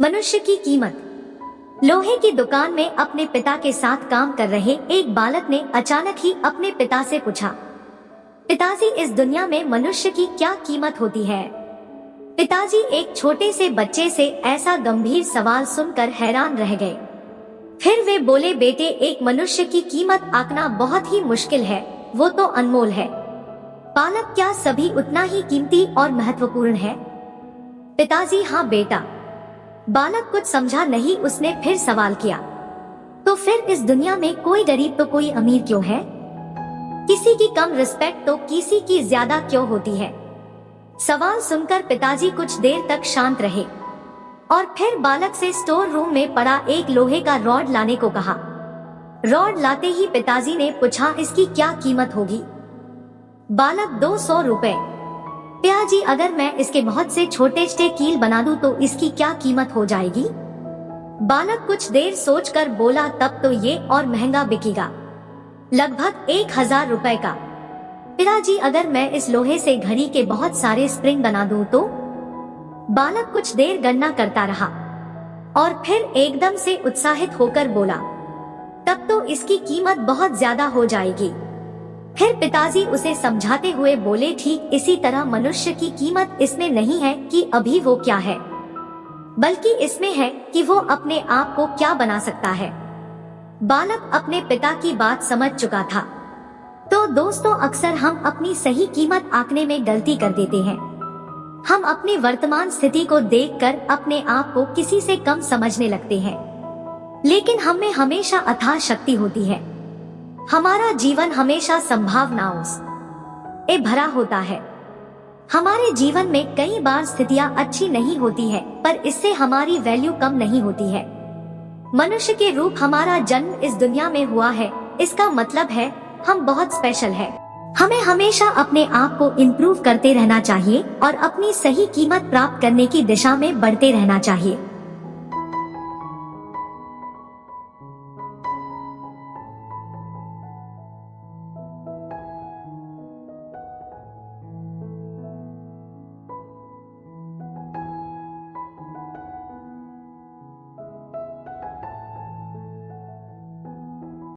मनुष्य की कीमत। लोहे की दुकान में अपने पिता के साथ काम कर रहे एक बालक ने अचानक ही अपने पिता से पूछा, पिताजी, इस दुनिया में मनुष्य की क्या कीमत होती है? पिताजी एक छोटे से बच्चे से ऐसा गंभीर सवाल सुनकर हैरान रह गए। फिर वे बोले, बेटे, एक मनुष्य की कीमत आंकना बहुत ही मुश्किल है, वो तो अनमोल है। बालक, क्या सभी उतना ही कीमती और महत्वपूर्ण है? पिताजी, हाँ बेटा। बालक कुछ समझा नहीं, उसने फिर सवाल किया, तो फिर इस दुनिया में कोई गरीब तो कोई अमीर क्यों है? किसी की कम रिस्पेक्ट तो किसी की ज्यादा क्यों होती है? सवाल सुनकर पिताजी कुछ देर तक शांत रहे और फिर बालक से स्टोर रूम में पड़ा एक लोहे का रॉड लाने को कहा। रॉड लाते ही पिताजी ने पूछा, इसकी क्या कीमत होगी? बालक, 200 रुपए। पिताजी, अगर मैं इसके बहुत से छोटे कील बना दूं तो इसकी क्या कीमत हो जाएगी? बालक कुछ देर सोचकर बोला, तब तो ये और महंगा बिकेगा, लगभग 1000 रुपए का। पिताजी, अगर मैं इस लोहे से घड़ी के बहुत सारे स्प्रिंग बना दूं तो? बालक कुछ देर गणना करता रहा और फिर एकदम से उत्साहित होकर बोला, तब तो इसकी कीमत बहुत ज्यादा हो जाएगी। फिर पिताजी उसे समझाते हुए बोले, ठीक इसी तरह मनुष्य की कीमत इसमें नहीं है कि अभी वो क्या है, बल्कि इसमें है कि वो अपने आप को क्या बना सकता है। बालक अपने पिता की बात समझ चुका था। तो दोस्तों, अक्सर हम अपनी सही कीमत आंकने में गलती कर देते हैं। हम अपनी वर्तमान स्थिति को देखकर अपने आप को किसी से कम समझने लगते हैं, लेकिन हम में हमेशा अथाह शक्ति होती है। हमारा जीवन हमेशा संभावनाओं से भरा होता है। हमारे जीवन में कई बार स्थितियां अच्छी नहीं होती है, पर इससे हमारी वैल्यू कम नहीं होती है। मनुष्य के रूप हमारा जन्म इस दुनिया में हुआ है, इसका मतलब है हम बहुत स्पेशल है। हमें हमेशा अपने आप को इम्प्रूव करते रहना चाहिए और अपनी सही कीमत प्राप्त करने की दिशा में बढ़ते रहना चाहिए।